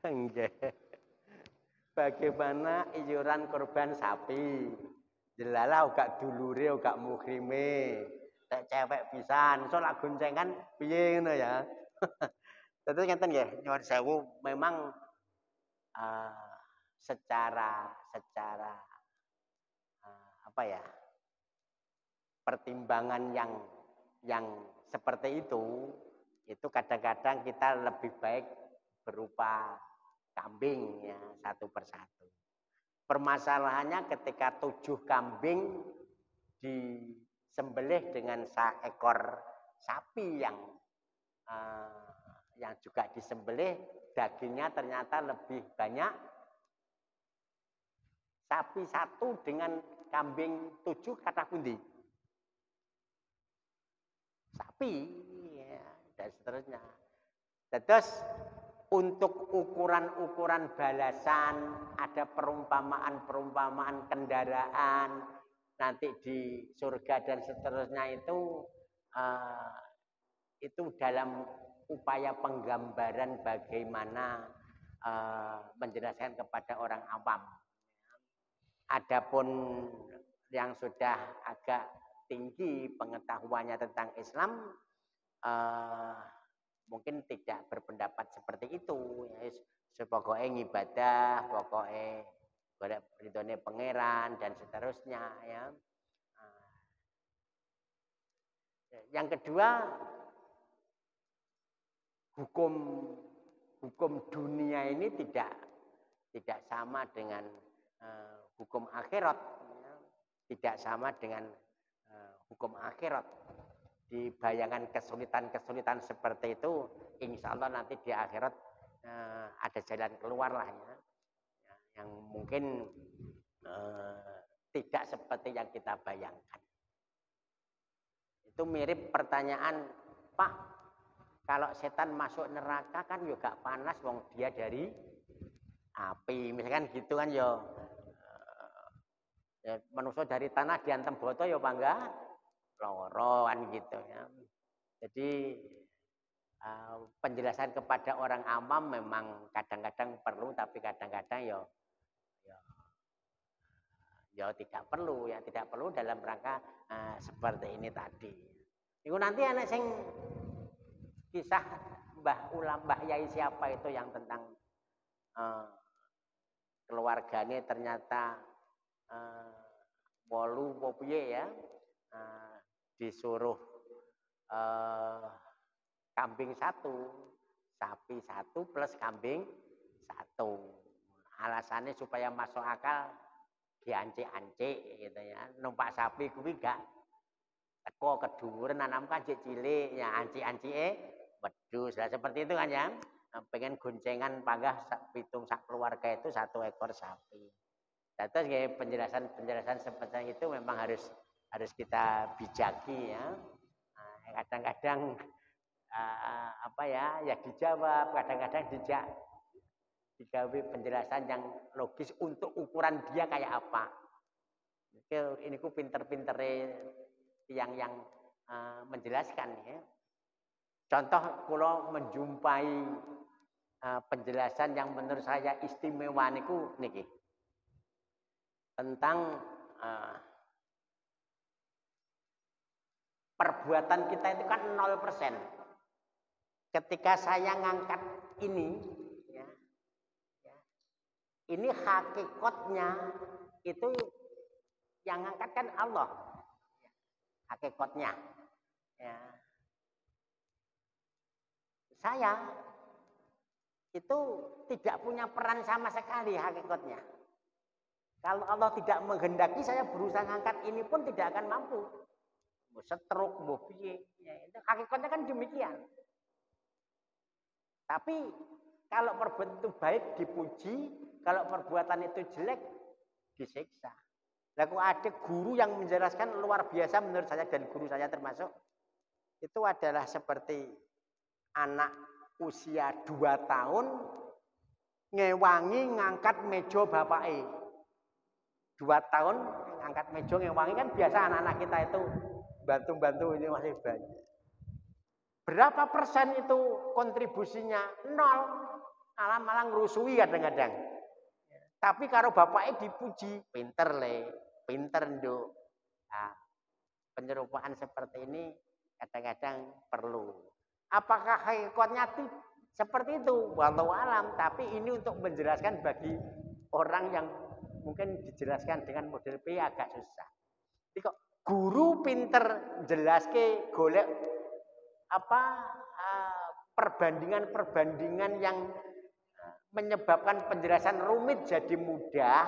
Enggak. Bagaimana iuran korban sapi? Jelalah gak dulure gak mukrime. Nek cewek pisan, iso lak goncengan piye ngono ya. Terus ngeten nggih, nyuwun sewu memang secara apa ya? Pertimbangan yang seperti itu kadang-kadang kita lebih baik berupa kambing ya satu persatu. Permasalahannya ketika 7 kambing disembelih dengan seekor sapi yang juga disembelih, dagingnya ternyata lebih banyak sapi 1 dengan kambing 7 kata pundi? Sapi ya, dan seterusnya. Terus untuk ukuran-ukuran balasan, ada perumpamaan-perumpamaan kendaraan, nanti di surga dan seterusnya itu dalam upaya penggambaran bagaimana menjelaskan kepada orang awam. Adapun yang sudah agak tinggi pengetahuannya tentang Islam, mungkin tidak berpendapat seperti itu. Ya, pokoknya ngibadah, pokoknya golek ridhone pangeran dan seterusnya. Ya. Yang kedua, hukum dunia ini tidak sama dengan hukum akhirat. Ya. Tidak sama dengan hukum akhirat. Di bayangan kesulitan-kesulitan seperti itu, insya Allah nanti di akhirat ada jalan keluar lah ya, yang mungkin tidak seperti yang kita bayangkan. Itu mirip pertanyaan, Pak, kalau setan masuk neraka kan juga panas, wong dia dari api, misalkan gitu kan ya manusia dari tanah diantem boto ya bangga loroan gitu ya. Jadi penjelasan kepada orang awam memang kadang-kadang perlu, tapi kadang-kadang ya tidak perlu ya, tidak perlu dalam rangka seperti ini tadi. Itu nanti anak sing kisah Mbah Yai siapa itu yang tentang keluarganya ternyata wolu piye ya. Disuruh kambing 1, sapi 1 plus kambing 1. Alasannya supaya masuk akal diancik-ancik gitu ya. Numpak sapi kuwi gak teko keduren anam kan cilik ya, ancik-ancike wedhus. Lah seperti itu kan ya. Pengen goncengan panggah pitung sak keluarga itu 1 ekor sapi. Terus ya penjelasan seperti itu memang harus kita bijaki ya. Kadang-kadang ya dijawab, kadang-kadang digawe penjelasan yang logis untuk ukuran dia kayak apa. Ini ku pinter-pintere yang menjelaskan ya. Contoh kalau menjumpai penjelasan yang menurut saya istimewa niku niki tentang perbuatan kita itu kan 0%. Ketika saya ngangkat ini, ya, ini hakikatnya itu yang ngangkat kan Allah, hakikatnya. Ya. Saya itu tidak punya peran sama sekali hakikatnya. Kalau Allah tidak menghendaki, saya berusaha ngangkat ini pun tidak akan mampu. Mau setruk, mau piye, ya, itu hakikatnya kan demikian. Tapi kalau perbuatan itu baik dipuji, kalau perbuatan itu jelek disiksa. Lalu ada guru yang menjelaskan luar biasa menurut saya dan guru saya termasuk itu adalah seperti anak usia 2 tahun ngewangi ngangkat meja bapake. 2 tahun ngangkat meja ngewangi kan biasa anak-anak kita itu bantu-bantu ini masih banyak. Berapa persen itu kontribusinya? 0. malah ngerusui kadang-kadang. Tapi kalau bapaknya dipuji, pinter le, pinter nduk. Nah, penyerupaan seperti ini kadang-kadang perlu. Apakah hakikatnya seperti itu? Wallahu alam. Tapi ini untuk menjelaskan bagi orang yang mungkin dijelaskan dengan model P agak susah. Jadi kok guru pinter jelaske golek perbandingan-perbandingan yang menyebabkan penjelasan rumit jadi mudah,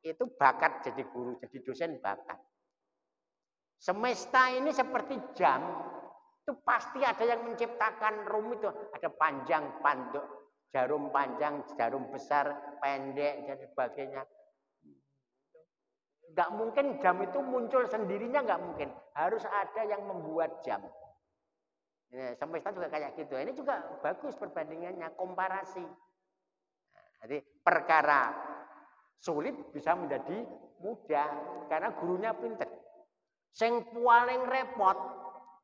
itu bakat jadi guru, jadi dosen bakat. Semesta ini seperti jam, itu pasti ada yang menciptakan rumit, ada panjang, panduk, jarum panjang, jarum besar, pendek, dan sebagainya. Nggak mungkin jam itu muncul sendirinya, nggak mungkin. Harus ada yang membuat jam. Ya, semesta juga kayak gitu. Ini juga bagus perbandingannya, komparasi. Jadi perkara sulit bisa menjadi mudah karena gurunya pinter. Sing paling repot,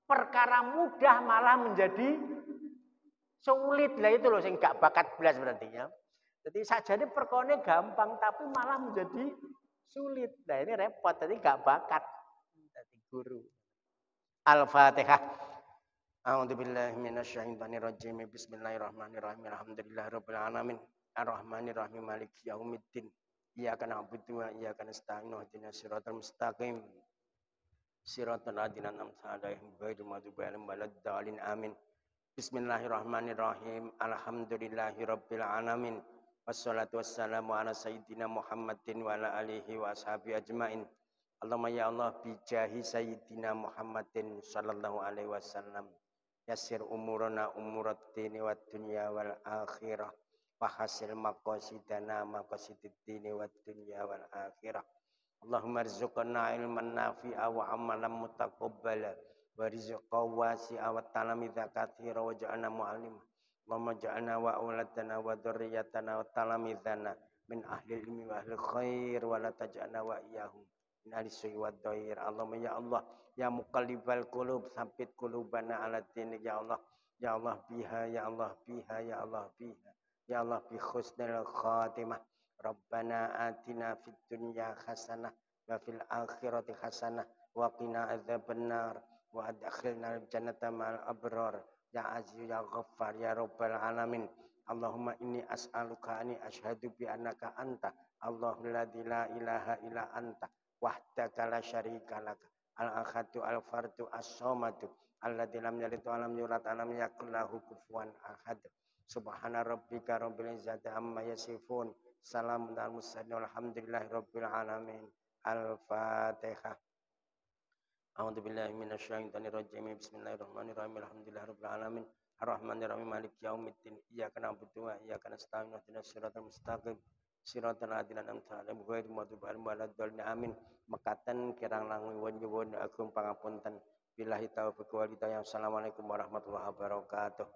perkara mudah malah menjadi sulit. Lah itu loh sing gak bakat belas berarti ya. Jadi sajane perkara gampang tapi malah menjadi sulit. Nah ini repot, jadi gak bakat jadi guru. Al-Fatihah. A'udzubillahi minasyaitonirrajim. Bismillahirrahmanirrahim. Alhamdulillahirabbil alamin. Ar-Rahmanirrahim. Maliki yaumiddin. Iyyaka na'budu wa iyyaka nasta'in. Ihdinas siratal mustaqim. Siratal ladzina an'amta 'alaihim ghairil maghdubi 'alaihim waladdallin. Amin. Bismillahirrahmanirrahim. Alhamdulillahirabbil alamin. Wassalatu wassalamu ala sayyidina Muhammadin wa ala alihi wa ashabihi ajmain. Allahumma ya Allah bi jahi sayyidina Muhammadin sallallahu alaihi wasallam. Yassir umurana umurat dini wad dunya wal akhirah. Wa hasil maqasidana maqasidid dini wad dunya wal akhirah. Allahumma rizqna ilman nafi'a wa amalan mutaqabbala wa rizqan wasi'a wa talamidza katsira wa ja'alna mu'allimah. Allahumma ja'alna wa auladana wa dzurriyyatana wa talamidana min ahli ilmi wa ahli khair wa la taj'alna wa iyyahum min ahli su'i wa dhair. Allahumma ya Allah ya muqallibal qulub tsabbit qulubana ala dinik ya Allah. Ya Allah biha ya Allah biha ya Allah biha ya Allah bi husnil khatimah. Rabbana atina fid dunya hasanah wa fil akhirati hasanah wa qina adzabannar wa adkhilna jannata ma'al abrar ya aziz ya ghaffar ya rabbal alamin. Allahumma inni as'aluka ani asyhadu bi annaka anta Allahul ladzi la ilaha illa anta wahdaka la syarika lak al-ahadu al-fardu as-samadu alladzi lam yalid wa lam yulad wa lam yakul lahu kufuwan ahad. Subhana rabbika rabbil izzati amma yasifun. Salamun alal mursalin walhamdulillahi rabbil alamin. Al-Fatihah. A'udzubillahi minasyaitonir rajim. Bismillahirrahmanirrahim. Alhamdulillahi rabbil alamin. Ar-Rahmanir-Rahim. Maliki yaumiddin. Iyyaka na'budu wa iyyaka nasta'in. Ihdinas siratal mustaqim. Siratal ladzina an'amta 'alaihim ghairil maghdubi 'alaihim waladdallin. Amin. Mekaten kirang langkung nyuwun agung pangapunten. Billahi taufiq wal hidayah. Assalamualaikum warahmatullahi wabarakatuh.